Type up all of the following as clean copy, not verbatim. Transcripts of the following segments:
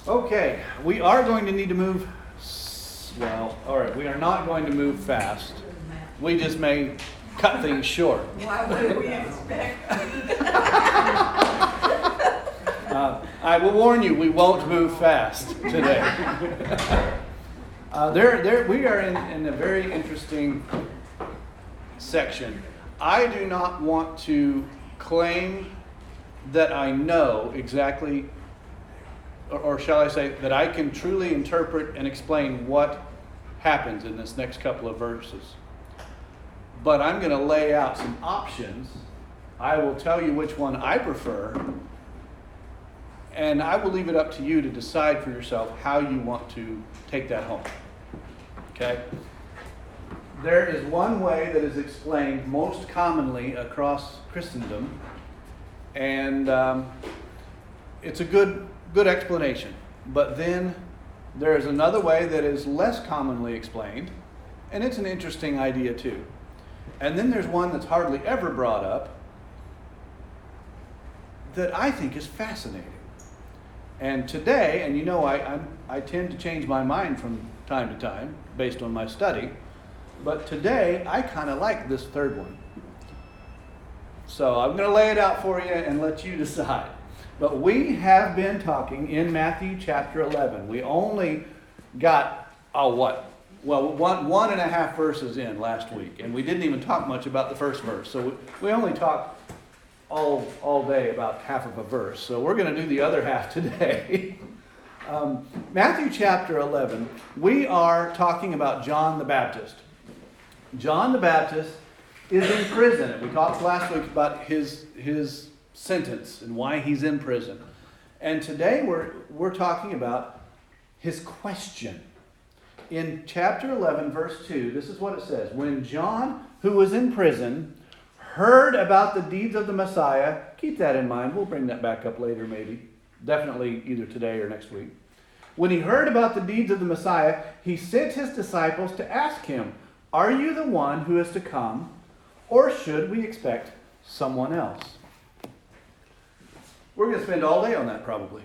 Okay, we are going to need to move, all right, we are not going to move fast. We just may cut things short. Why would we expect? I will warn you, we won't move fast today. We are in a very interesting section. I do not want to claim that I know exactly, or shall I say, that I can truly interpret and explain what happens in this next couple of verses. But I'm going to lay out some options. I will tell you which one I prefer, and I will leave it up to you to decide for yourself how you want to take that home. Okay? There is one way that is explained most commonly across Christendom, and it's a good explanation. But then there is another way that is less commonly explained, and it's an interesting idea too. And then there's one that's hardly ever brought up that I think is fascinating. And today, and you know I tend to change my mind from time to time based on my study, but today I kind of like this third one. So I'm going to lay it out for you and let you decide. But we have been talking in Matthew chapter 11. We only got, one and a half verses in last week. And we didn't even talk much about the first verse. So we only talked all day about half of a verse. So we're going to do the other half today. Matthew chapter 11, we are talking about John the Baptist. John the Baptist is in prison. We talked last week about his sentence and why he's in prison. And today we're talking about his question. In chapter 11, verse 2, this is what it says. When John, who was in prison, heard about the deeds of the Messiah, keep that in mind. We'll bring that back up later maybe. Definitely either today or next week. When he heard about the deeds of the Messiah, he sent his disciples to ask him, "Are you the one who is to come, or should we expect someone else?" We're going to spend all day on that probably.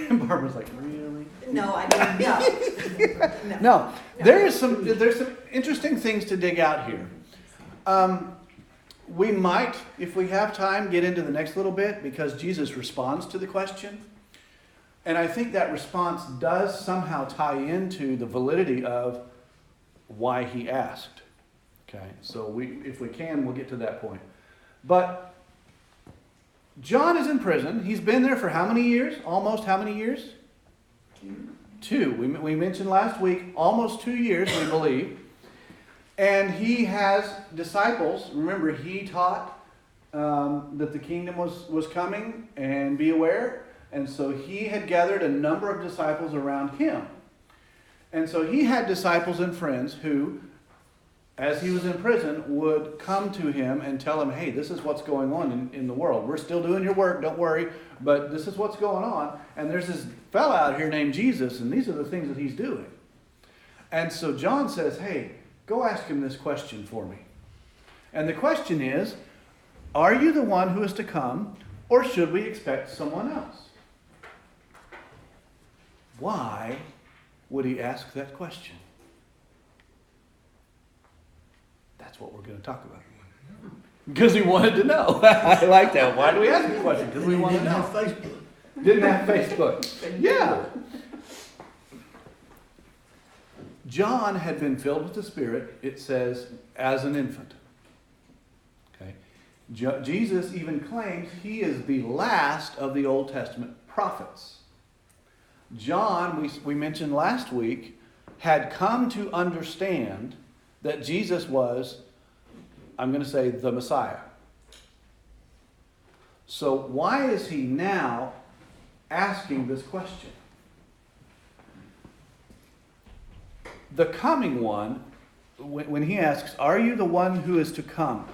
Barbara's like, really? No, I didn't. No. No. There's some interesting things to dig out here. We might, if we have time, get into the next little bit because Jesus responds to the question. And I think that response does somehow tie into the validity of why he asked. Okay, so if we can, we'll get to that point. But John is in prison. He's been there for how many years? Almost how many years? 2. We mentioned last week, almost 2 years, we believe. And he has disciples. Remember, he taught that the kingdom was coming and be aware. And so he had gathered a number of disciples around him. And so he had disciples and friends who, as he was in prison, would come to him and tell him, hey, this is what's going on in the world. We're still doing your work, don't worry, but this is what's going on. And there's this fella out here named Jesus, and these are the things that he's doing. And so John says, hey, go ask him this question for me. And the question is, are you the one who is to come, or should we expect someone else? Why would he ask that question? That's what we're going to talk about. Because he wanted to know. I like that. Why do we ask the question? Because we want to know. Didn't have Facebook. Yeah. John had been filled with the Spirit, it says, as an infant. Okay. Jesus even claims he is the last of the Old Testament prophets. John, we mentioned last week, had come to understand that Jesus was, I'm going to say, the Messiah. So why is he now asking this question? The coming one, when he asks, are you the one who is to come?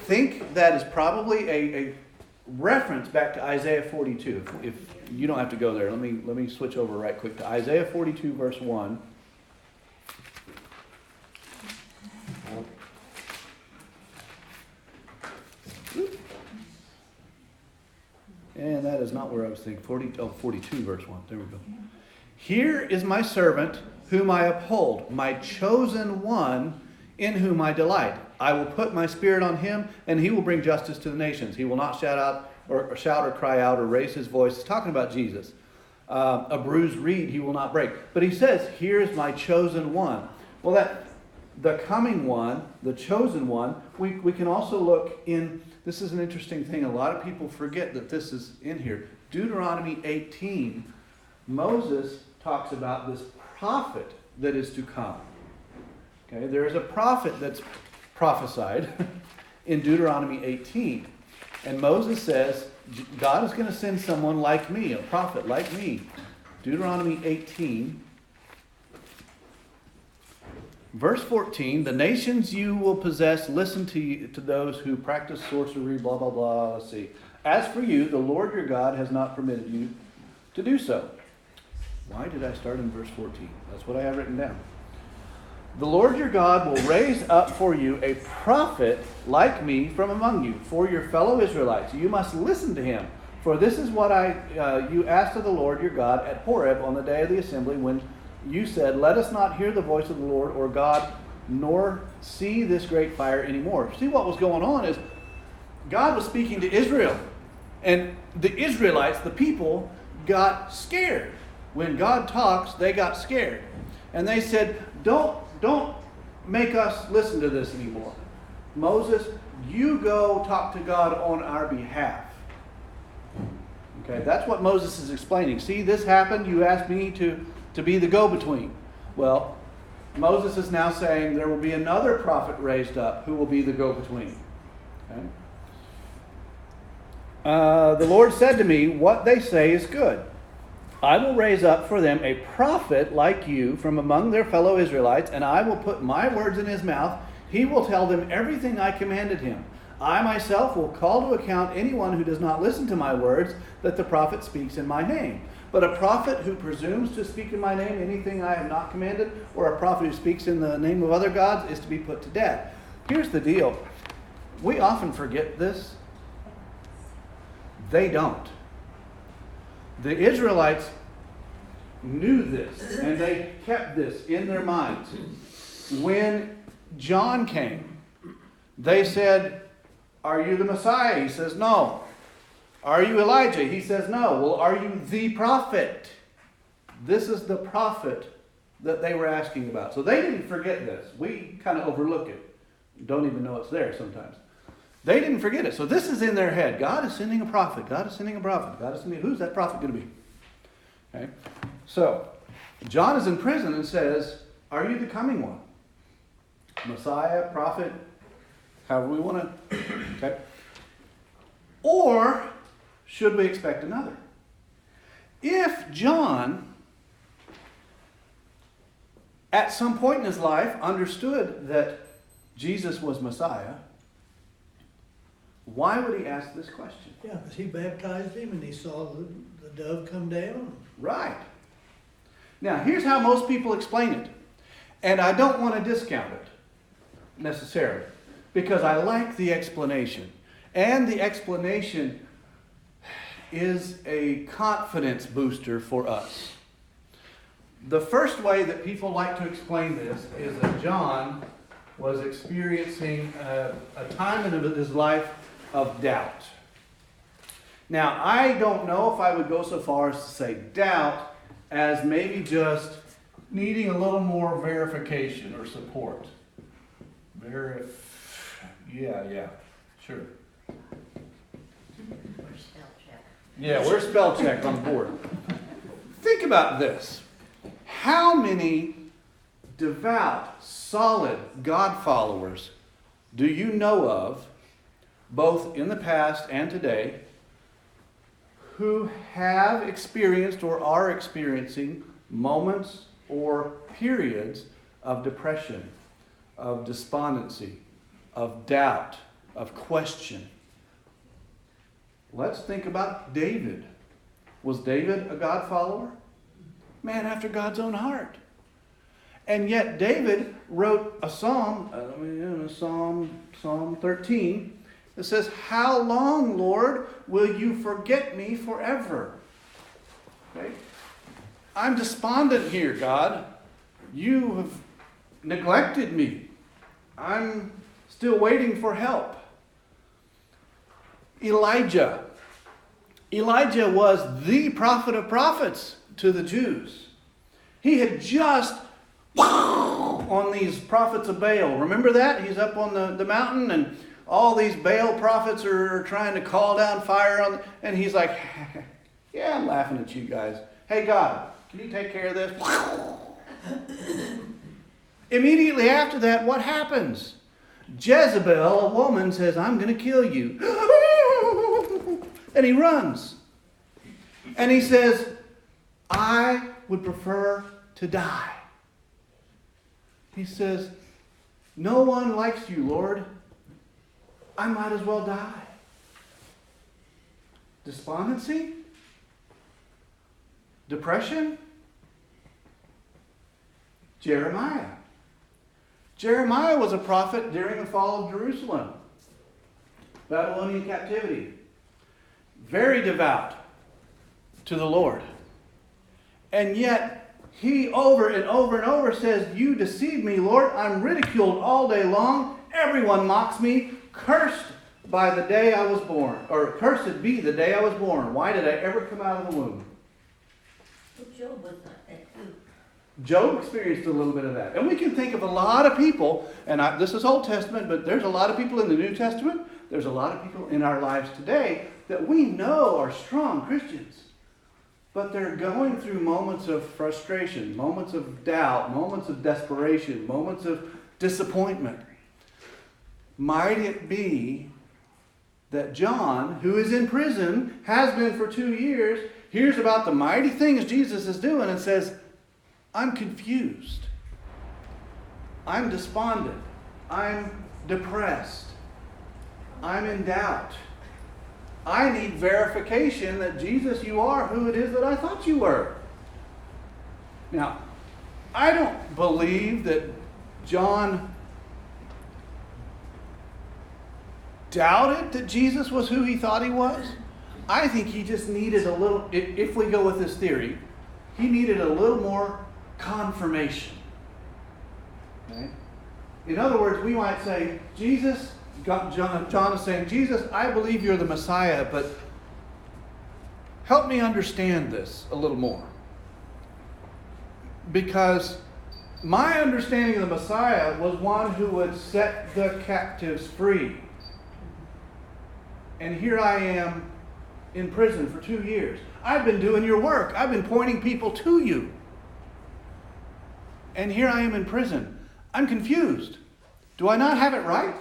Think that is probably a reference back to Isaiah 42. If you don't have to go there, let me switch over right quick to Isaiah 42, verse 1. And that is not where I was thinking. 42 verse 1. There we go. Here is my servant whom I uphold, my chosen one in whom I delight. I will put my spirit on him, and he will bring justice to the nations. He will not shout out or shout or cry out or raise his voice. He's talking about Jesus. A bruised reed he will not break. But he says, here is my chosen one. Well, that the coming one, the chosen one, we can also look in, this is an interesting thing. A lot of people forget that this is in here. Deuteronomy 18, Moses talks about this prophet that is to come. Okay, there is a prophet that's prophesied in Deuteronomy 18. And Moses says, God is going to send someone like me, a prophet like me. Deuteronomy 18, verse 14, the nations you will possess listen to those who practice sorcery, blah, blah, blah. Let's see. As for you, the Lord your God has not permitted you to do so. Why did I start in verse 14? That's what I have written down. The Lord your God will raise up for you a prophet like me from among you, for your fellow Israelites. You must listen to him. For this is what you asked of the Lord your God at Horeb on the day of the assembly, when you said, let us not hear the voice of the Lord or God, nor see this great fire anymore. See, what was going on is God was speaking to Israel. And the Israelites, the people, got scared. When God talks, they got scared. And they said, don't make us listen to this anymore. Moses, you go talk to God on our behalf. Okay, that's what Moses is explaining. See, this happened. You asked me to be the go-between. Well, Moses is now saying there will be another prophet raised up who will be the go-between. Okay? The Lord said to me, what they say is good. I will raise up for them a prophet like you from among their fellow Israelites, and I will put my words in his mouth. He will tell them everything I commanded him. I myself will call to account anyone who does not listen to my words, that the prophet speaks in my name. But a prophet who presumes to speak in my name anything I have not commanded, or a prophet who speaks in the name of other gods, is to be put to death. Here's the deal. We often forget this. They don't. The Israelites knew this, and they kept this in their minds. When John came, they said, are you the Messiah? He says, no. Are you Elijah? He says, no. Well, are you the prophet? This is the prophet that they were asking about. So they didn't forget this. We kind of overlook it. Don't even know it's there sometimes. They didn't forget it. So this is in their head. God is sending a prophet. God is sending a prophet. God is sending. Who's that prophet going to be? Okay. So John is in prison and says, are you the coming one? Messiah, prophet, however we want to. Okay. Or should we expect another? If John, at some point in his life, understood that Jesus was Messiah, why would he ask this question? Yeah, because he baptized him and he saw the dove come down. Right. Now, here's how most people explain it. And I don't want to discount it necessarily, because I like the explanation. And the explanation is a confidence booster for us. The first way that people like to explain this is that John was experiencing a time in his life of doubt. Now, I don't know if I would go so far as to say doubt as maybe just needing a little more verification or support. Yeah, sure. Yeah, we're spell check on board. Think about this. How many devout, solid God followers do you know of, both in the past and today, who have experienced or are experiencing moments or periods of depression, of despondency, of doubt, of question? Let's think about David. Was David a God follower? Man after God's own heart. And yet David wrote a psalm, Psalm 13, It says, how long, Lord, will you forget me forever? Okay? I'm despondent here, God. You have neglected me. I'm still waiting for help. Elijah. Elijah was the prophet of prophets to the Jews. He had just on these prophets of Baal. Remember that? He's up on the mountain and all these Baal prophets are trying to call down fire on, and he's like, yeah, I'm laughing at you guys. Hey, God, can you take care of this? Immediately after that, what happens? Jezebel, a woman, says, I'm going to kill you. And he runs. And he says, I would prefer to die. He says, no one likes you, Lord. I might as well die. Despondency? Depression? Jeremiah. Jeremiah was a prophet during the fall of Jerusalem. Babylonian captivity. Very devout to the Lord. And yet, he over and over and over says, you deceived me, Lord. I'm ridiculed all day long. Everyone mocks me. Cursed by the day I was born. Or cursed be the day I was born. Why did I ever come out of the womb? Well, Job was like that too. Job experienced a little bit of that. And we can think of a lot of people, and this is Old Testament, but there's a lot of people in the New Testament. There's a lot of people in our lives today that we know are strong Christians. But they're going through moments of frustration, moments of doubt, moments of desperation, moments of disappointment. Might it be that John, who is in prison, has been for 2 years, hears about the mighty things Jesus is doing and says, I'm confused. I'm despondent. I'm depressed. I'm in doubt. I need verification that Jesus, you are who it is that I thought you were. Now, I don't believe that John doubted that Jesus was who he thought he was. I think he just needed a little, if we go with this theory, he needed a little more confirmation. Okay? In other words, we might say, Jesus, John is saying, Jesus, I believe you're the Messiah, but help me understand this a little more. Because my understanding of the Messiah was one who would set the captives free. And here I am in prison for 2 years. I've been doing your work. I've been pointing people to you. And here I am in prison. I'm confused. Do I not have it right?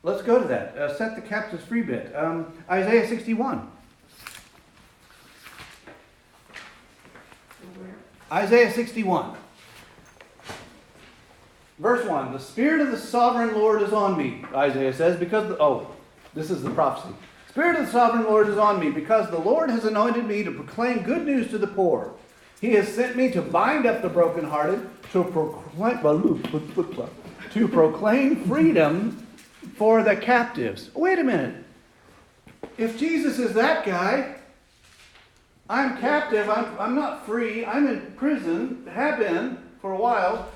Let's go to that. Set the captives free bit. Isaiah 61. Isaiah 61. Verse 1. The Spirit of the Sovereign Lord is on me, Isaiah says, because... this is the prophecy. Spirit of the Sovereign Lord is on me, because the Lord has anointed me to proclaim good news to the poor. He has sent me to bind up the brokenhearted, to proclaim freedom for the captives. Wait a minute. If Jesus is that guy, I'm captive, I'm not free, I'm in prison, have been for a while.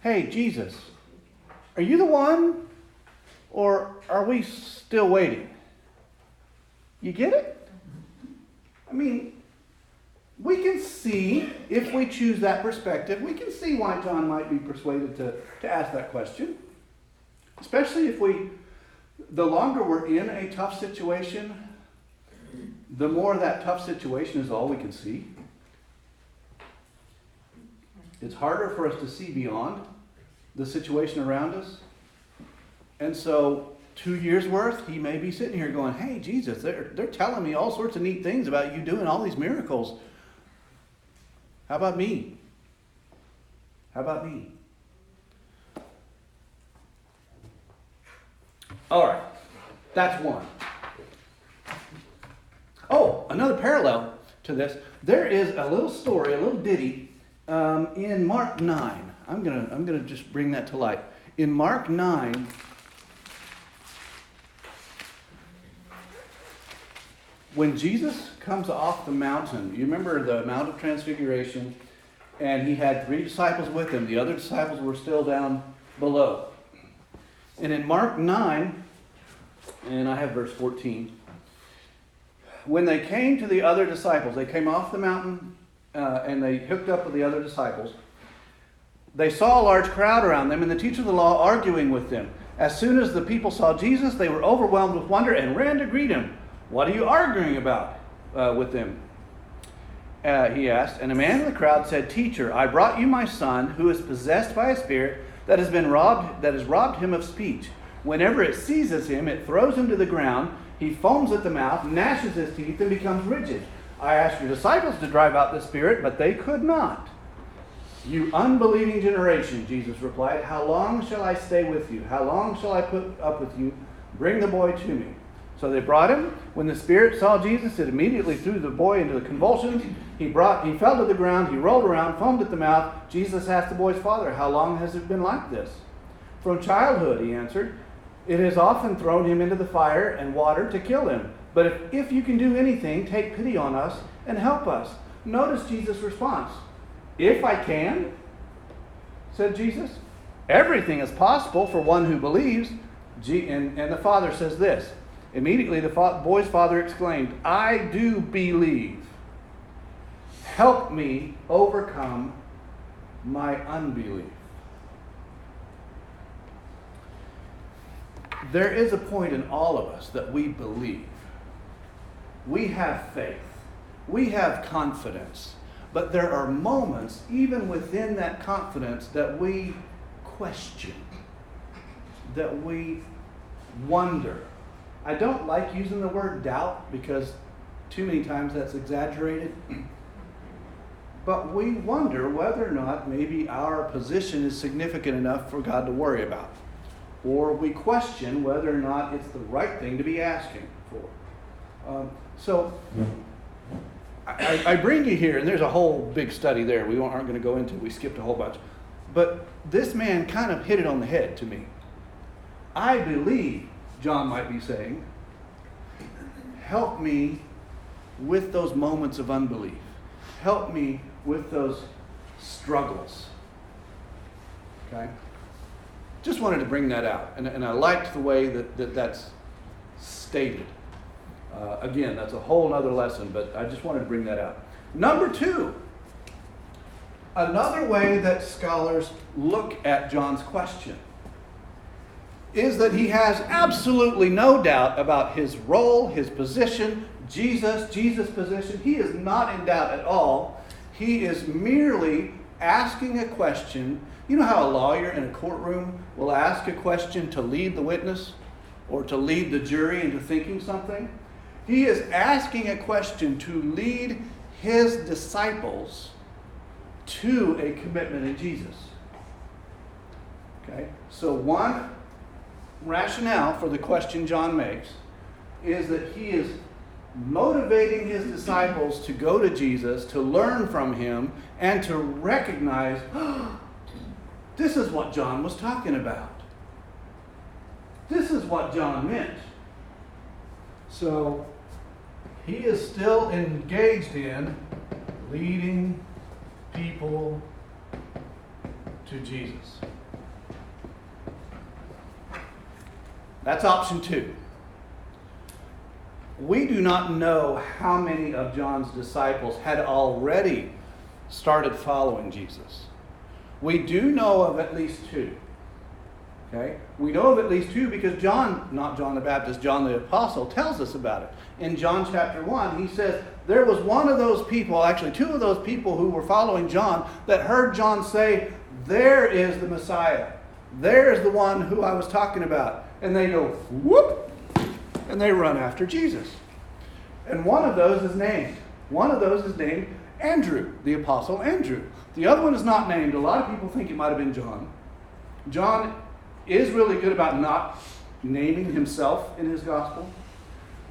Hey, Jesus, are you the one, or are we still waiting? You get it? I mean, we can see, if we choose that perspective, we can see why John might be persuaded to ask that question. Especially if the longer we're in a tough situation, the more that tough situation is all we can see. It's harder for us to see beyond the situation around us. And so 2 years worth, he may be sitting here going, hey, Jesus, they're telling me all sorts of neat things about you doing all these miracles. How about me? How about me? All right, that's one. Oh, another parallel to this. There is a little story, a little ditty in Mark 9. I'm gonna just bring that to light. In Mark 9, when Jesus comes off the mountain, you remember the Mount of Transfiguration, and he had 3 disciples with him. The other disciples were still down below. And in Mark 9, and I have verse 14, when they came to the other disciples, they came off the mountain and they hooked up with the other disciples. They saw a large crowd around them and the teacher of the law arguing with them. As soon as the people saw Jesus, they were overwhelmed with wonder and ran to greet him. "What are you arguing about with them?" He asked. And a man in the crowd said, "Teacher, I brought you my son who is possessed by a spirit that has robbed him of speech. Whenever it seizes him, it throws him to the ground. He foams at the mouth, gnashes his teeth, and becomes rigid. I asked your disciples to drive out the spirit, but they could not." "You unbelieving generation," Jesus replied, "how long shall I stay with you? How long shall I put up with you? Bring the boy to me." So they brought him. When the spirit saw Jesus, it immediately threw the boy into the convulsions. He fell to the ground. He rolled around, foamed at the mouth. Jesus asked the boy's father, "How long has it been like this?" "From childhood," he answered. "It has often thrown him into the fire and water to kill him. But if you can do anything, take pity on us and help us." Notice Jesus' response. "If I can," said Jesus. "Everything is possible for one who believes." And the father says this. Immediately the boy's father exclaimed, "I do believe. Help me overcome my unbelief." There is a point in all of us that we believe. We have faith. We have confidence. But there are moments, even within that confidence, that we question, that we wonder. I don't like using the word doubt because too many times that's exaggerated. But we wonder whether or not maybe our position is significant enough for God to worry about. Or we question whether or not it's the right thing to be asking for. So I bring you here, and there's a whole big study there we aren't going to go into. We skipped a whole bunch. But this man kind of hit it on the head to me. I believe, John might be saying, help me with those moments of unbelief. Help me with those struggles. Okay? Just wanted to bring that out. And I liked the way that's stated. Again, that's a whole other lesson, but I just wanted to bring that out. Number 2, another way that scholars look at John's question is that he has absolutely no doubt about his role, his position, Jesus' position. He is not in doubt at all. He is merely asking a question. You know how a lawyer in a courtroom will ask a question to lead the witness or to lead the jury into thinking something? He is asking a question to lead his disciples to a commitment in Jesus. Okay? So one rationale for the question John makes is that he is motivating his disciples to go to Jesus, to learn from him, and to recognize, this is what John was talking about. This is what John meant. So he is still engaged in leading people to Jesus. That's option 2. We do not know how many of John's disciples had already started following Jesus. We do know of at least 2. Okay? We know of at least 2 because John, not John the Baptist, John the Apostle tells us about it. In John chapter 1, he says, there was one of those people, actually 2 of those people who were following John that heard John say, there is the Messiah. There is the one who I was talking about. And they go, whoop, and they run after Jesus. And one of those is named. One of those is named Andrew, the Apostle Andrew. The other one is not named. A lot of people think it might have been John. John is really good about not naming himself in his gospel.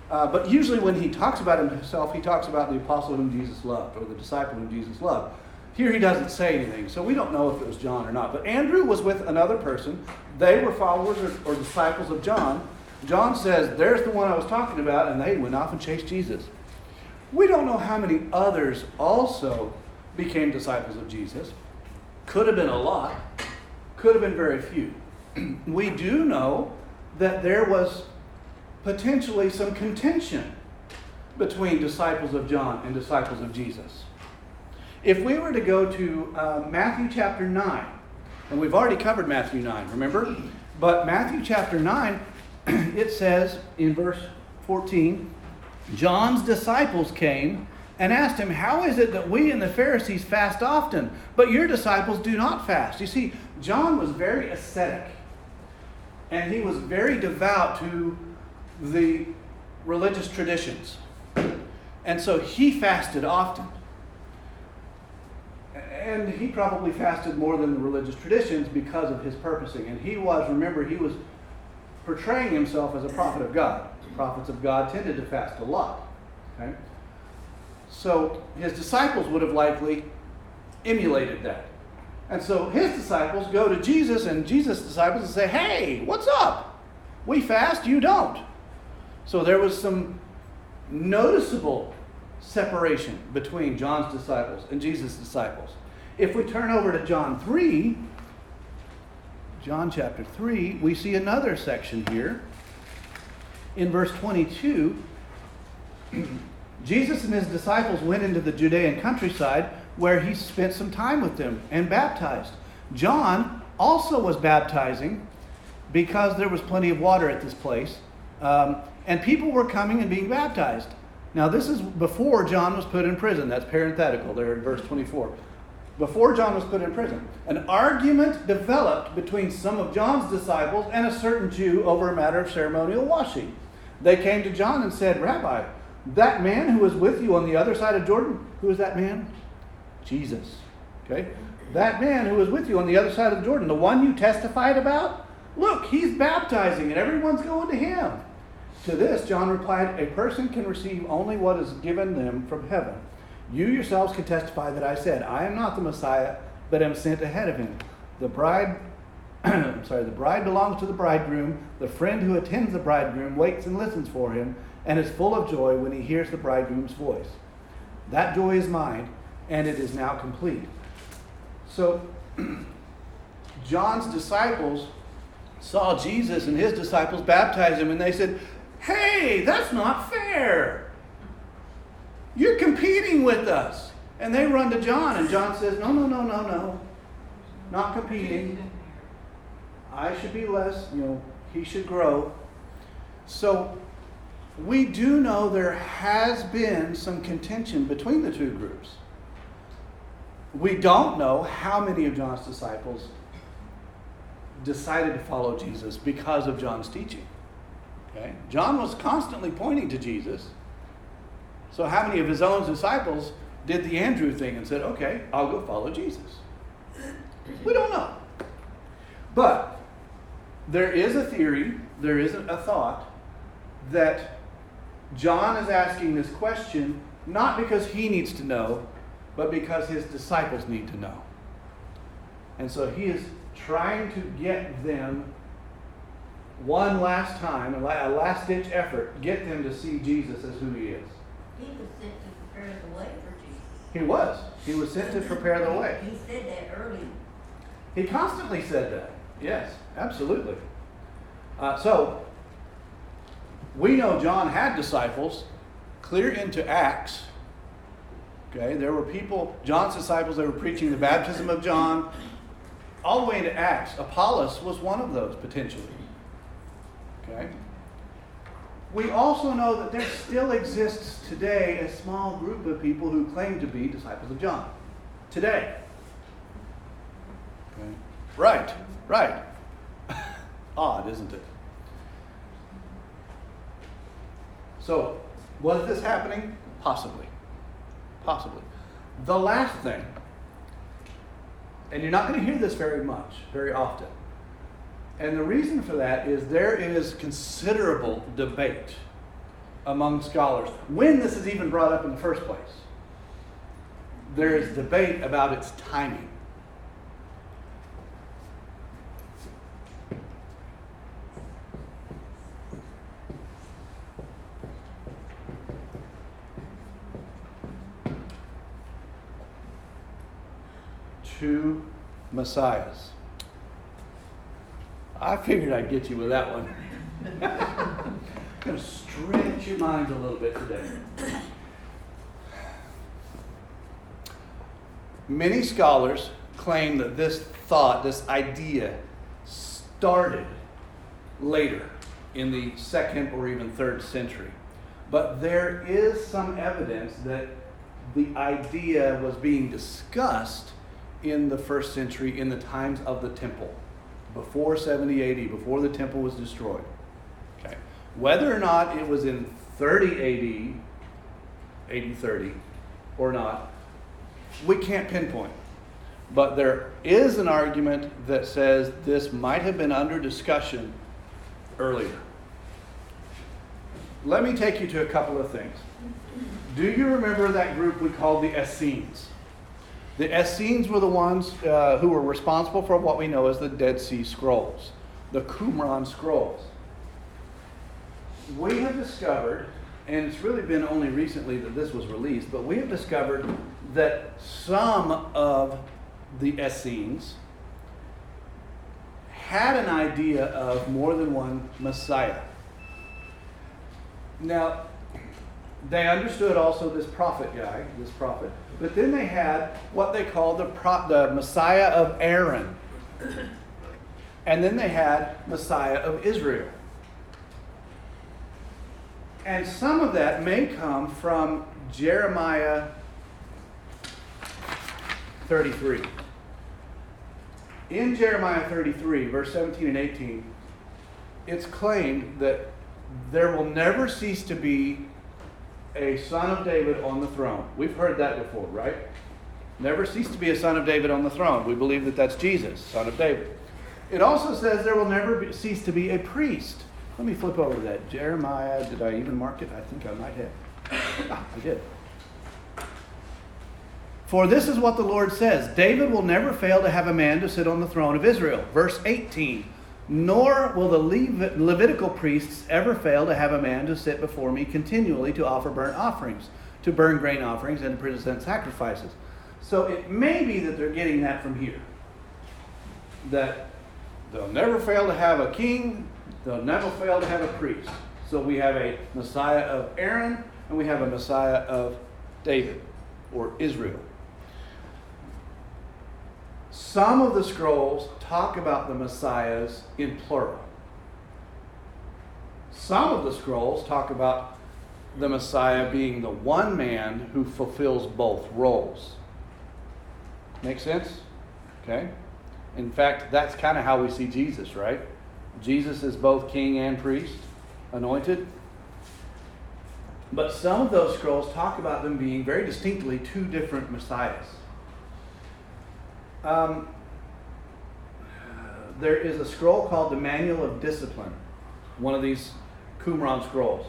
But usually when he talks about himself, he talks about the apostle whom Jesus loved, or the disciple whom Jesus loved. Here he doesn't say anything, so we don't know if it was John or not. But Andrew was with another person. They were followers or disciples of John. John says, there's the one I was talking about, and they went off and chased Jesus. We don't know how many others also became disciples of Jesus. Could have been a lot. Could have been very few. We do know that there was potentially some contention between disciples of John and disciples of Jesus. If we were to go to Matthew chapter 9, and we've already covered Matthew 9, remember? But Matthew chapter 9, it says in verse 14, John's disciples came and asked him, how is it that we and the Pharisees fast often, but your disciples do not fast? You see, John was very ascetic, and he was very devout to the religious traditions. And so he fasted often. And he probably fasted more than the religious traditions because of his purposing. And he was portraying himself as a prophet of God. Prophets of God tended to fast a lot. Okay? So his disciples would have likely emulated that. And so his disciples go to Jesus and Jesus' disciples and say, hey, what's up? We fast, you don't. So there was some noticeable separation between John's disciples and Jesus' disciples. If we turn over to John chapter 3, we see another section here. In verse 22, Jesus and his disciples went into the Judean countryside where he spent some time with them and baptized. John also was baptizing because there was plenty of water at this place. And people were coming and being baptized. Now this is before John was put in prison. That's parenthetical there in verse 24. Before John was put in prison, an argument developed between some of John's disciples and a certain Jew over a matter of ceremonial washing. They came to John and said, Rabbi, that man who was with you on the other side of Jordan, who is that man? Jesus. Okay? That man who was with you on the other side of Jordan, the one you testified about, look, he's baptizing and everyone's going to him. To this, John replied, a person can receive only what is given them from heaven. You yourselves can testify that I said, I am not the Messiah, but am sent ahead of him. The bride belongs to the bridegroom. The friend who attends the bridegroom waits and listens for him, and is full of joy when he hears the bridegroom's voice. That joy is mine, and it is now complete. So, John's disciples saw Jesus and his disciples baptize him, and they said, hey, that's not fair. You're competing with us. And they run to John, and John says, no. Not competing. I should be less, he should grow. So we do know there has been some contention between the two groups. We don't know how many of John's disciples decided to follow Jesus because of John's teaching. Okay? John was constantly pointing to Jesus. So how many of his own disciples did the Andrew thing and said, okay, I'll go follow Jesus? We don't know. But there is a theory, there is a thought that John is asking this question not because he needs to know, but because his disciples need to know. And so he is trying to get them one last time, a last-ditch effort, get them to see Jesus as who he is. He was sent to prepare the way for Jesus. He was. He was sent to prepare the way. He said that early. He constantly said that. Yes, absolutely. So, we know John had disciples clear into Acts. Okay, there were people, John's disciples, that were preaching the baptism of John all the way into Acts. Apollos was one of those, potentially. Okay. We also know that there still exists today a small group of people who claim to be disciples of John. Today. Okay. Right. Odd, isn't it? So, was this happening? Possibly. The last thing, and you're not going to hear this very often, and the reason for that is there is considerable debate among scholars when this is even brought up in the first place. there is debate about its timing. Two Messiahs. I figured I'd get you with that one. I'm going to stretch your minds a little bit today. Many scholars claim that this thought, this idea, started later in the 2nd or even 3rd century. But there is some evidence that the idea was being discussed in the 1st century in the times of the temple, before 70 AD, before the temple was destroyed. Okay. Whether or not it was in 30 AD 30, or not, we can't pinpoint. But there is an argument that says this might have been under discussion earlier. Let me take you to a couple of things. Do you remember that group we called the Essenes? The Essenes were the ones who were responsible for what we know as the Dead Sea Scrolls, the Qumran Scrolls. We have discovered, and it's really been only recently that this was released, but we have discovered that some of the Essenes had an idea of more than one Messiah. Now, they understood also this prophet, but then they had what they called the Messiah of Aaron. And then they had Messiah of Israel. And some of that may come from Jeremiah 33. In Jeremiah 33, verse 17 and 18, it's claimed that there will never cease to be a son of David on the throne. We've heard that before, right? Never cease to be a son of David on the throne. We believe that that's Jesus, son of David. It also says there will never cease to be a priest. Let me flip over to that. Jeremiah, did I even mark it? I think I might have. I did. For this is what the Lord says, David will never fail to have a man to sit on the throne of Israel. Verse 18, nor will the Levitical priests ever fail to have a man to sit before me continually to offer burnt offerings, to burn grain offerings, and to present sacrifices. So it may be that they're getting that from here. That they'll never fail to have a king, they'll never fail to have a priest. So we have a Messiah of Aaron, and we have a Messiah of David, or Israel. Some of the scrolls talk about the Messiahs in plural. Some of the scrolls talk about the Messiah being the one man who fulfills both roles. Make sense? Okay? In fact, that's kind of how we see Jesus, right? Jesus is both king and priest, anointed. But some of those scrolls talk about them being very distinctly two different Messiahs. There is a scroll called the Manual of Discipline, one of these Qumran scrolls.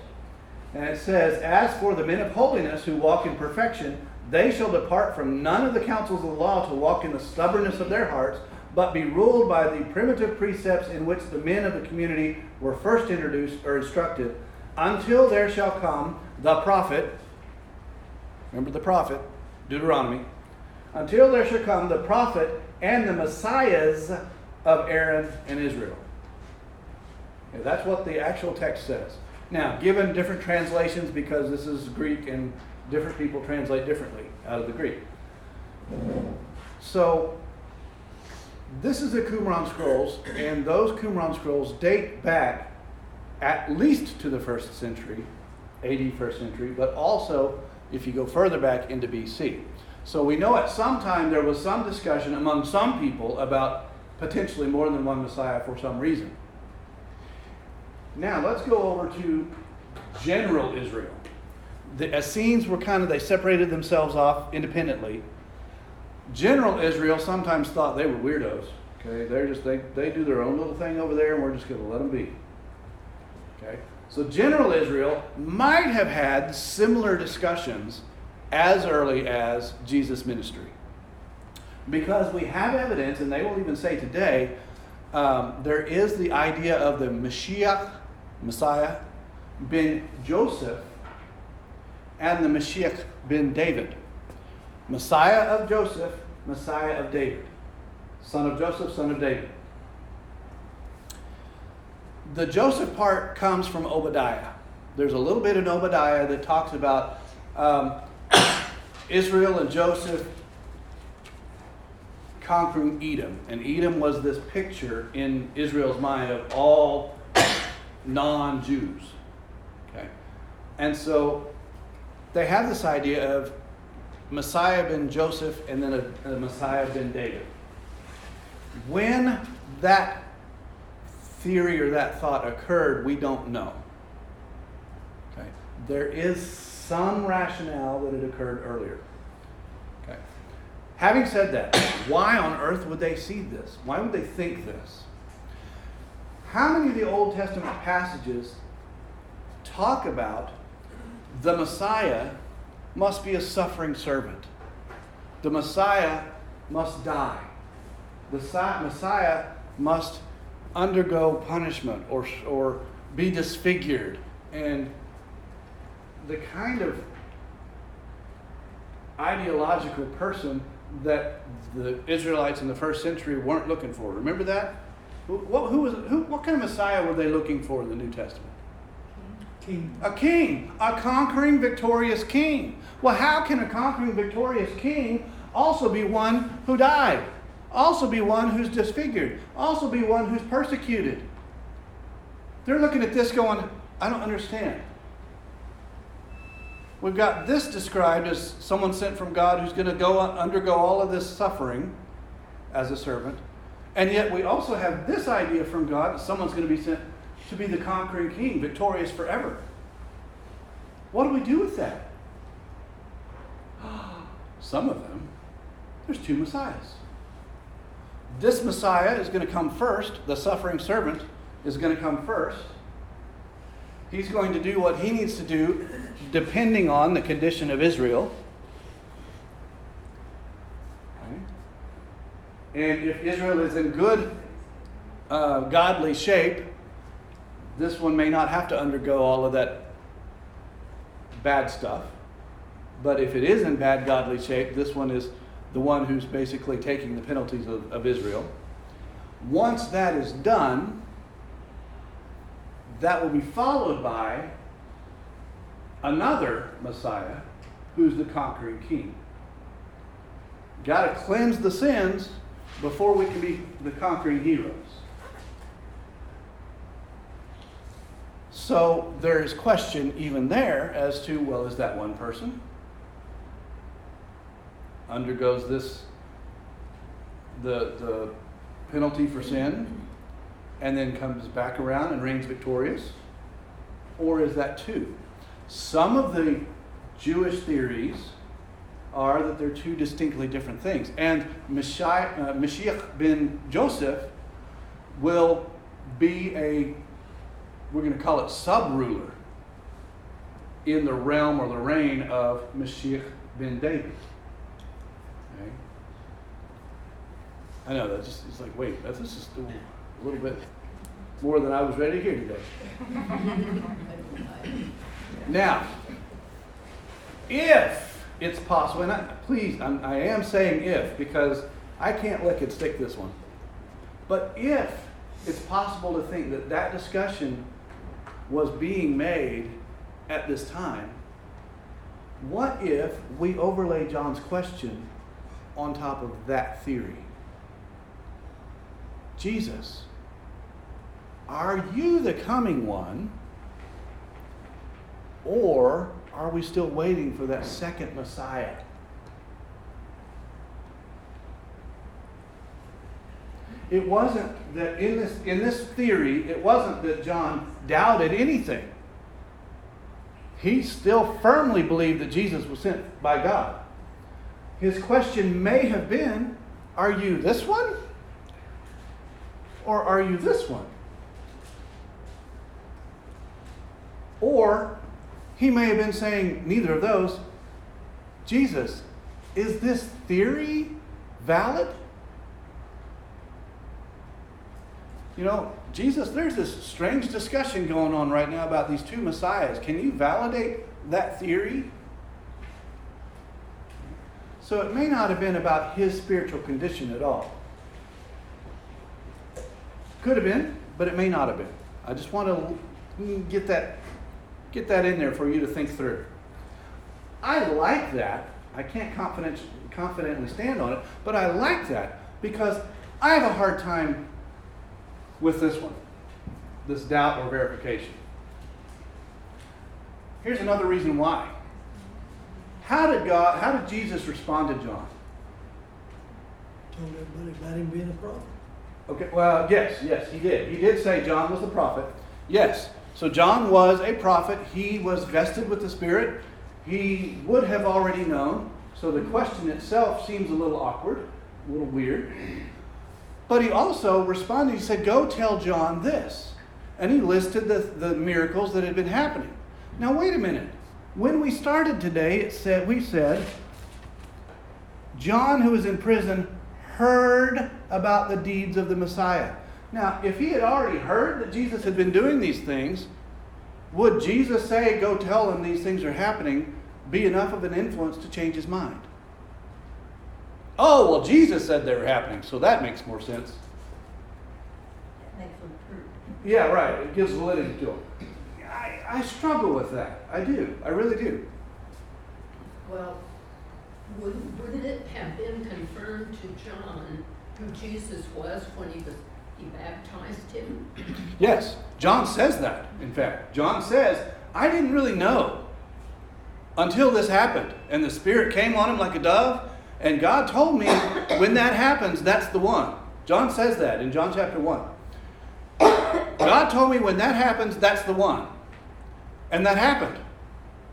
And it says, as for the men of holiness who walk in perfection, they shall depart from none of the counsels of the law to walk in the stubbornness of their hearts, but be ruled by the primitive precepts in which the men of the community were first introduced or instructed, until there shall come the prophet, remember the prophet, Deuteronomy, until there shall come the prophet and the Messiahs of Aaron and Israel. Okay, that's what the actual text says. Now, given different translations, because this is Greek and different people translate differently out of the Greek. So, this is the Qumran scrolls, and those Qumran scrolls date back at least to the 1st century, AD 1st century, but also, if you go further back, into BC. So we know at some time there was some discussion among some people about potentially more than one Messiah for some reason. Now let's go over to general Israel. The Essenes were they separated themselves off independently. General Israel sometimes thought they were weirdos. Okay, they do their own little thing over there, and we're just going to let them be. Okay, so general Israel might have had similar discussions as early as Jesus' ministry. Because we have evidence, and they will even say today, there is the idea of the Messiah, ben Joseph, and the Mashiach ben David. Messiah of Joseph, Messiah of David. Son of Joseph, son of David. The Joseph part comes from Obadiah. There's a little bit in Obadiah that talks about Israel and Joseph conquering Edom. And Edom was this picture in Israel's mind of all non-Jews. Okay? And so they have this idea of Messiah ben Joseph and then a Messiah ben David. When that theory or that thought occurred, we don't know. Okay? There is some rationale that it occurred earlier. Okay? Having said that, why on earth would they see this? Why would they think this? How many of the Old Testament passages talk about the Messiah must be a suffering servant? The Messiah must die. The Messiah must undergo punishment or be disfigured. And the kind of ideological person that the Israelites in the first century weren't looking for. Remember that? What kind of Messiah were they looking for in the New Testament? King. A king. A conquering, victorious king. Well, how can a conquering, victorious king also be one who died? Also be one who's disfigured? Also be one who's persecuted? They're looking at this going, I don't understand. We've got this described as someone sent from God who's going to undergo all of this suffering as a servant. And yet we also have this idea from God that someone's going to be sent to be the conquering king, victorious forever. What do we do with that? Some of them, there's two Messiahs. This Messiah is going to come first. The suffering servant is going to come first. He's going to do what he needs to do depending on the condition of Israel. Okay. And if Israel is in good, godly shape, this one may not have to undergo all of that bad stuff. But if it is in bad, godly shape, this one is the one who's basically taking the penalties of Israel. Once that is done, that will be followed by another Messiah who's the conquering king. Got to cleanse the sins before we can be the conquering heroes. So there is question even there as to, well, is that one person? Undergoes this, the penalty for sin, and then comes back around and reigns victorious? Or is that two? Some of the Jewish theories are that they're two distinctly different things. And Mashiach ben Joseph will be we're going to call it sub-ruler in the realm or the reign of Mashiach ben David. Okay? I know, it's like, wait, this is still a little bit more than I was ready to hear today. Now, if it's possible, and I am saying if, because I can't lick and stick this one. But if it's possible to think that that discussion was being made at this time, what if we overlay John's question on top of that theory? Jesus, are you the coming one, or are we still waiting for that second Messiah? It wasn't that in this theory, it wasn't that John doubted anything. He still firmly believed that Jesus was sent by God. His question may have been, are you this one? Or are you this one? Or he may have been saying neither of those. Jesus, is this theory valid? You know, Jesus, there's this strange discussion going on right now about these two Messiahs. Can you validate that theory? So it may not have been about his spiritual condition at all. Could have been, but it may not have been. I just want to get that in there for you to think through. I like that. I can't confidently stand on it, but I like that because I have a hard time with this one, this doubt or verification. Here's another reason why. How did Jesus respond to John? Told everybody about him being a prophet. Okay, well, yes, he did. He did say John was the prophet. Yes. So John was a prophet. He was vested with the Spirit. He would have already known. So the question itself seems a little awkward, a little weird. But he also responded. He said, go tell John this. And he listed the miracles that had been happening. Now, wait a minute. When we started today, we said, John, who was in prison, heard about the deeds of the Messiah. Now, if he had already heard that Jesus had been doing these things, would Jesus say, go tell him these things are happening, be enough of an influence to change his mind? Oh, well, Jesus said they were happening, so that makes more sense. That makes them true. Yeah, right. It gives validity to them. I struggle with that. I do. I really do. Well, wouldn't it have been confirmed to John who Jesus was when he baptized him? Yes, John says that, in fact. John says, I didn't really know until this happened. And the Spirit came on him like a dove. And God told me, when that happens, that's the one. John says that in John chapter 1. God told me when that happens, that's the one. And that happened.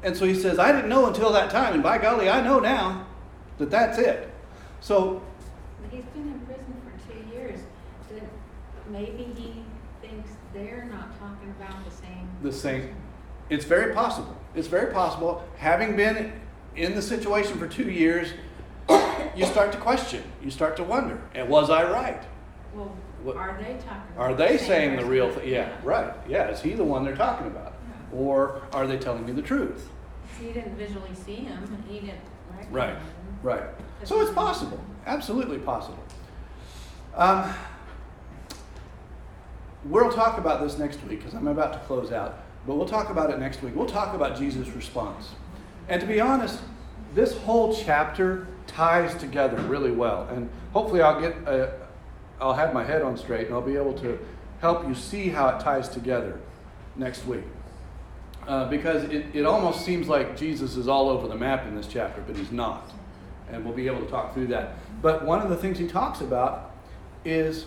And so he says, I didn't know until that time. And by golly, I know now that that's it. So He's been in prison for 2 years. That maybe he thinks they're not talking about the same. It's very possible. It's very possible. Having been in the situation for 2 years, you start to question. You start to wonder. And was I right? Well, What- are they talking about Are they the same saying the person? real thing? Yeah, right. Yeah, is he the one they're talking about? Or are they telling me the truth? He didn't visually see him, and he didn't recognize Right, him. right. So it's possible. Absolutely possible. We'll talk about this next week because I'm about to close out. But we'll talk about it next week. We'll talk about Jesus' response. And to be honest, this whole chapter ties together really well. And hopefully I'll have my head on straight and I'll be able to help you see how it ties together next week. Because it almost seems like Jesus is all over the map in this chapter, but he's not. And we'll be able to talk through that. But one of the things he talks about is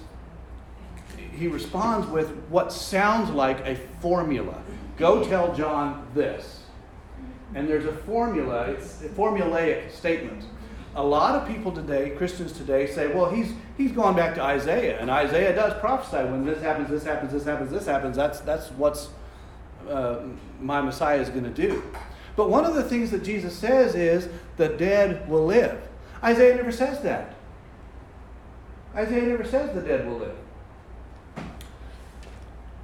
he responds with what sounds like a formula. Go tell John this. And there's a formula, it's a formulaic statement. A lot of people today, Christians today, say, well, he's gone back to Isaiah, and Isaiah does prophesy when this happens, this happens, this happens, this happens. That's what's my Messiah is going to do. But one of the things that Jesus says is the dead will live. Isaiah never says that. Isaiah never says the dead will live.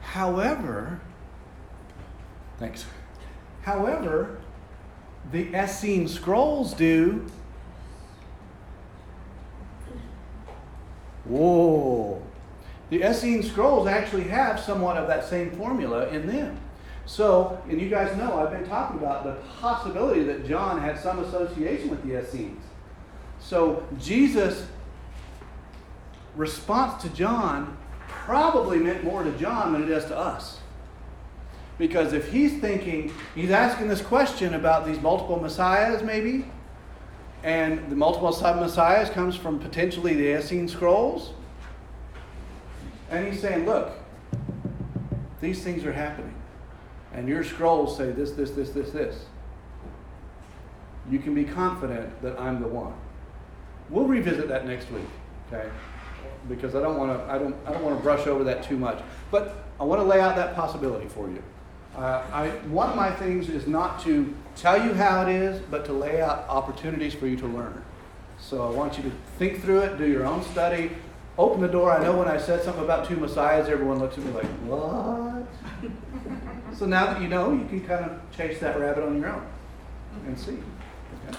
However, the Essene scrolls do. Whoa. The Essene scrolls actually have somewhat of that same formula in them. So, and you guys know, I've been talking about the possibility that John had some association with the Essenes. So, Jesus' response to John probably meant more to John than it does to us. Because if he's asking this question about these multiple messiahs maybe, and the multiple messiahs comes from potentially the Essene scrolls, and he's saying, look, these things are happening. And your scrolls say this, this, this, this, this. You can be confident that I'm the one. We'll revisit that next week, okay? Because I don't want to brush over that too much. But I want to lay out that possibility for you. One of my things is not to tell you how it is, but to lay out opportunities for you to learn. So I want you to think through it, do your own study, open the door. I know when I said something about two messiahs, everyone looks at me like, what? So now that you know, you can kind of chase that rabbit on your own and see. Okay?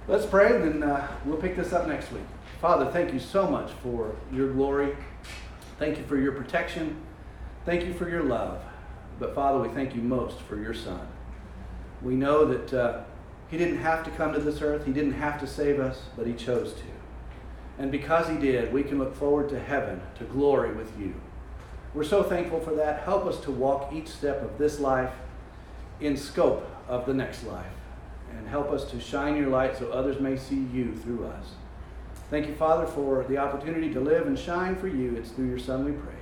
Let's pray, and then we'll pick this up next week. Father, thank you so much for your glory. Thank you for your protection. Thank you for your love. But Father, we thank you most for your Son. We know that he didn't have to come to this earth. He didn't have to save us, but he chose to. And because he did, we can look forward to heaven, to glory with you. We're so thankful for that. Help us to walk each step of this life in scope of the next life. And help us to shine your light so others may see you through us. Thank you, Father, for the opportunity to live and shine for you. It's through your Son we pray.